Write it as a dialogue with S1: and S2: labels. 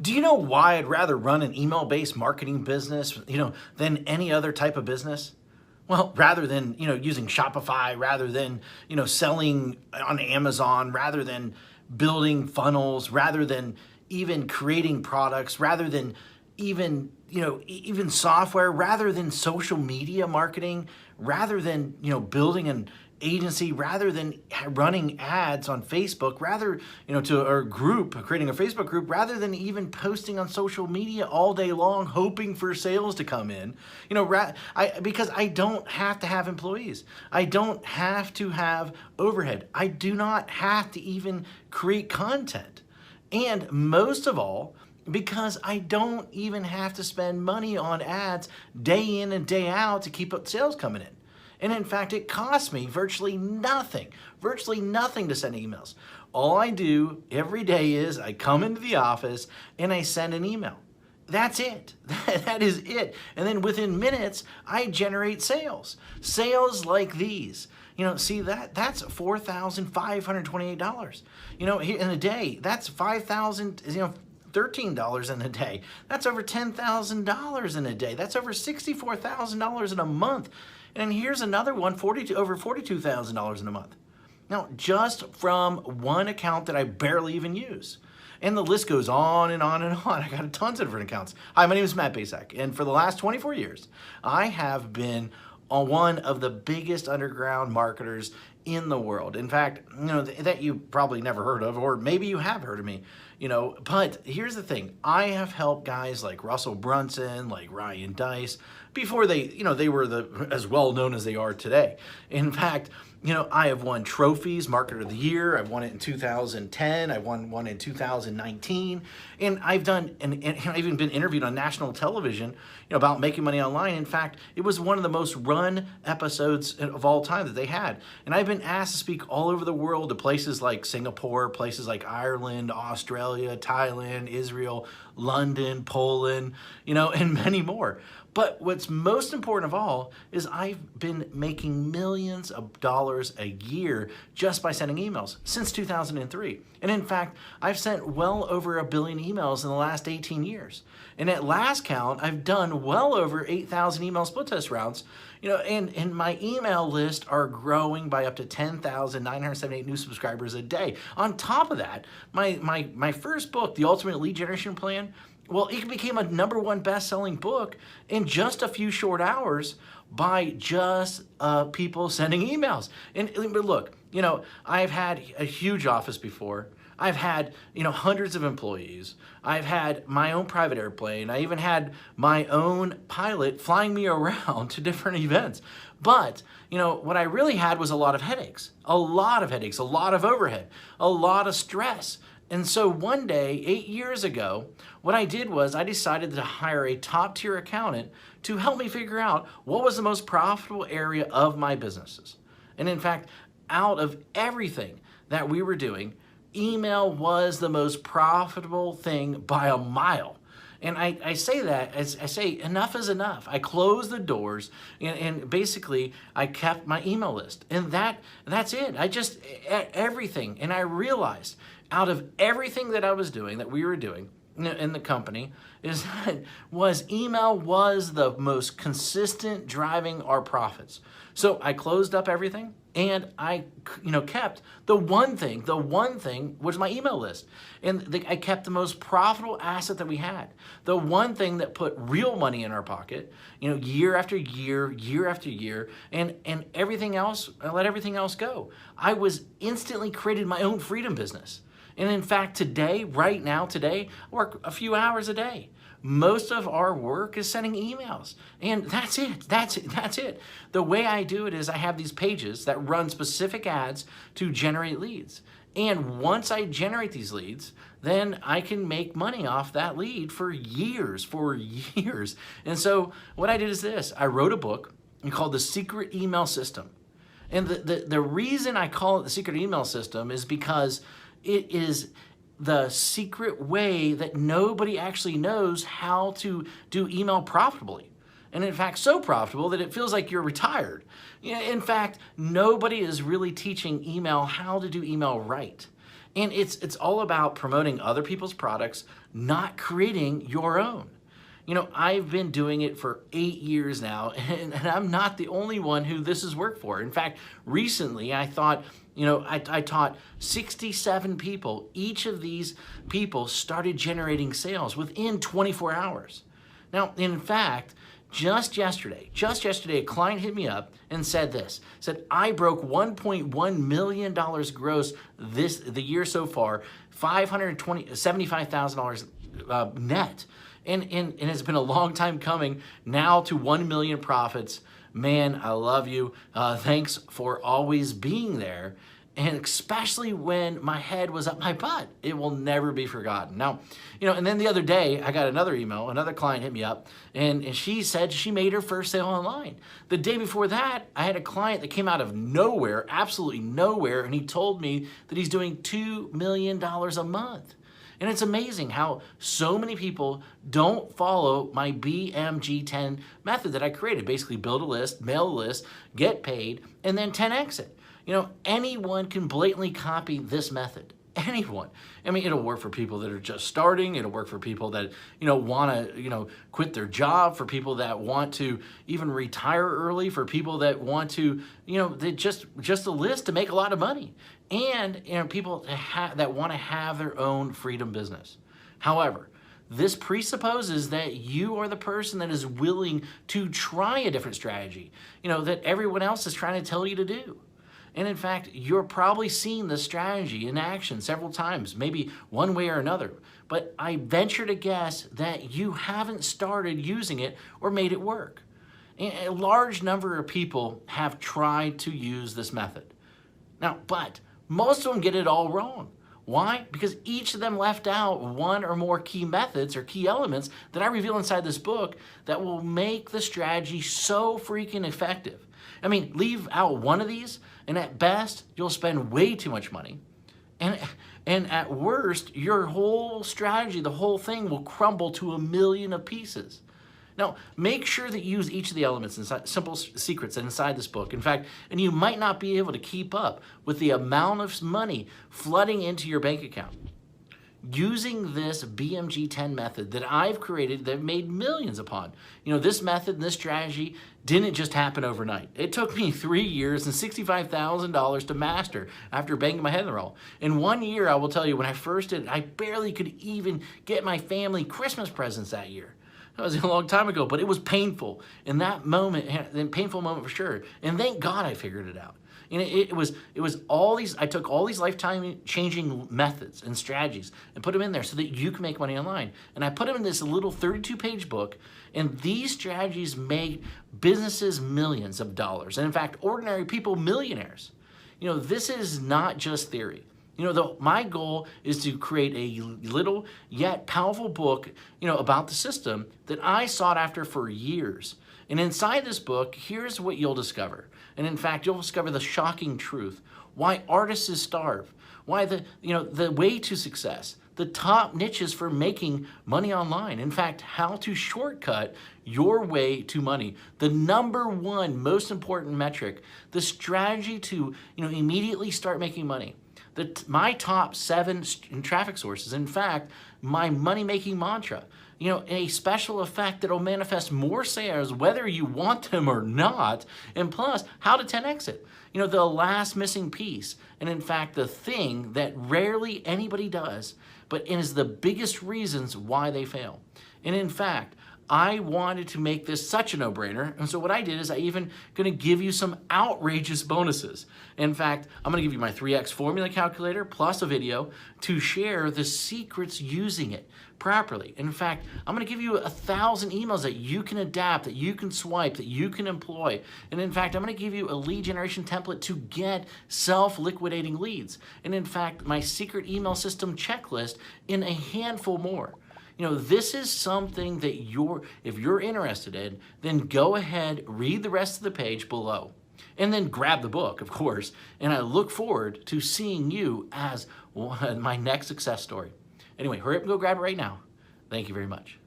S1: Do you know why I'd rather run an email-based marketing business, than any other type of business? Well, rather than, using Shopify, rather than, selling on Amazon, rather than building funnels, rather than even creating products, rather than even, even software, rather than social media marketing, rather than, building an agency, rather than running ads on Facebook, rather, to our group, creating a Facebook group, rather than even posting on social media all day long, hoping for sales to come in, because I don't have to have employees. I don't have to have overhead. I do not have to even create content. And most of all, because I don't even have to spend money on ads day in and day out to keep up sales coming in. And in fact, it costs me virtually nothing to send emails. All I do every day is I come into the office and I send an email. That's it. That is it. And then within minutes, I generate sales. Sales like these. See that's $4,528. In a day, that's $13 in a day. That's over $10,000 in a day. That's over $64,000 in a month. And here's another one, over $42,000 in a month. Now, just from one account that I barely even use. And the list goes on and on and on. I got tons of different accounts. Hi, my name is Matt Basak, and for the last 24 years, I have been one of the biggest underground marketers in the world. In fact, that you probably never heard of, or maybe you have heard of me, but here's the thing. I have helped guys like Russell Brunson, like Ryan Deiss, before they were as well known as they are today. In fact, I have won trophies, Marketer of the Year. I've won it in 2010. I won one in 2019. And I've even been interviewed on national television, about making money online. In fact, it was one of the most run episodes of all time that they had. And I've been asked to speak all over the world to places like Singapore, places like Ireland, Australia, Thailand, Israel, London, Poland, and many more. But what's most important of all is I've been making millions of dollars a year just by sending emails since 2003. And in fact, I've sent well over 1 billion emails in the last 18 years. And at last count, I've done well over 8,000 email split test rounds, and my email list are growing by up to 10,978 new subscribers a day. On top of that, my first book, The Ultimate Lead Generation Plan, well, it became a #1 best-selling book in just a few short hours by just people sending emails. But look, I've had a huge office before. I've had, hundreds of employees. I've had my own private airplane. I even had my own pilot flying me around to different events. But, what I really had was a lot of headaches, a lot of overhead, a lot of stress. And so one day, 8 years ago, what I did was I decided to hire a top-tier accountant to help me figure out what was the most profitable area of my businesses. And in fact, out of everything that we were doing, email was the most profitable thing by a mile. And I say that, as I say, enough is enough. I closed the doors and basically I kept my email list. And that's it. Everything. And I realized out of everything that I was doing, that we were doing in the company, email was the most consistent driving our profits. So I closed up everything and I kept the one thing was my email list. And I kept the most profitable asset that we had. The one thing that put real money in our pocket, year after year, year after year, and everything else, I let everything else go. I was instantly created my own freedom business. And in fact, right now, I work a few hours a day. Most of our work is sending emails. And that's it. The way I do it is I have these pages that run specific ads to generate leads. And once I generate these leads, then I can make money off that lead for years. And so what I did is this. I wrote a book called The Secret Email System. And the reason I call it The Secret Email System is because it is the secret way that nobody actually knows how to do email profitably. And in fact, so profitable that it feels like you're retired. In fact, nobody is really teaching email how to do email right. And it's all about promoting other people's products, not creating your own. I've been doing it for 8 years now, and I'm not the only one who this has worked for. In fact, recently I thought, I taught 67 people. Each of these people started generating sales within 24 hours. Now, in fact, just yesterday, a client hit me up and said I broke $1.1 million gross the year so far, $75,000 net. And it's been a long time coming now to 1 million profits. Man, I love you. Thanks for always being there. And especially when my head was up my butt, it will never be forgotten. Now, and then the other day I got another email, another client hit me up, and she said she made her first sale online. The day before that, I had a client that came out of nowhere, absolutely nowhere, and he told me that he's doing $2 million a month. And it's amazing how so many people don't follow my BMG10 method that I created. Basically build a list, mail a list, get paid, and then 10x it. Anyone can blatantly copy this method. Anyone. I mean, it'll work for people that are just starting. It'll work for people that, want to, quit their job, for people that want to even retire early, for people that want to, they just a list to make a lot of money. And, people that want to have their own freedom business. However, this presupposes that you are the person that is willing to try a different strategy, that everyone else is trying to tell you to do. And in fact, you're probably seen this strategy in action several times, maybe one way or another. But I venture to guess that you haven't started using it or made it work. A large number of people have tried to use this method. Now, but most of them get it all wrong. Why? Because each of them left out one or more key methods or key elements that I reveal inside this book that will make the strategy so freaking effective. I mean, leave out one of these, and at best, you'll spend way too much money. And at worst, your whole strategy, the whole thing will crumble to a million of pieces. Now, make sure that you use each of the elements inside, simple secrets inside this book. In fact, and you might not be able to keep up with the amount of money flooding into your bank account. Using this BMG10 method that I've created, that I've made millions upon. This method and this strategy didn't just happen overnight. It took me 3 years and $65,000 to master after banging my head in the wall. In 1 year, I will tell you, when I first did it, I barely could even get my family Christmas presents that year. That was a long time ago, but it was painful. In that moment, a painful moment for sure. And thank God I figured it out. And it was all these, I took all these lifetime changing methods and strategies and put them in there so that you can make money online. And I put them in this little 32-page book, and these strategies made businesses millions of dollars. And in fact, ordinary people millionaires. This is not just theory. My goal is to create a little yet powerful book, about the system that I sought after for years. And inside this book, here's what you'll discover. And in fact, you'll discover the shocking truth. Why artists starve. Why the way to success. The top niches for making money online. In fact, how to shortcut your way to money. The number one most important metric. The strategy to immediately start making money. My top 7 traffic sources. In fact, my money-making mantra. A special effect that will manifest more sales whether you want them or not, and plus, how to 10x it. The last missing piece, and in fact, the thing that rarely anybody does, but is the biggest reasons why they fail. And in fact, I wanted to make this such a no-brainer, and so what I did is I even going to give you some outrageous bonuses. In fact, I'm going to give you my 3x formula calculator plus a video to share the secrets using it properly. In fact, I'm going to give you 1,000 emails that you can adapt, that you can swipe, that you can employ. And in fact, I'm going to give you a lead generation template to get self-liquidating leads. And in fact, my secret email system checklist in a handful more. This is something that if you're interested in, then go ahead, read the rest of the page below, and then grab the book, of course. And I look forward to seeing you as my next success story. Anyway, hurry up and go grab it right now. Thank you very much.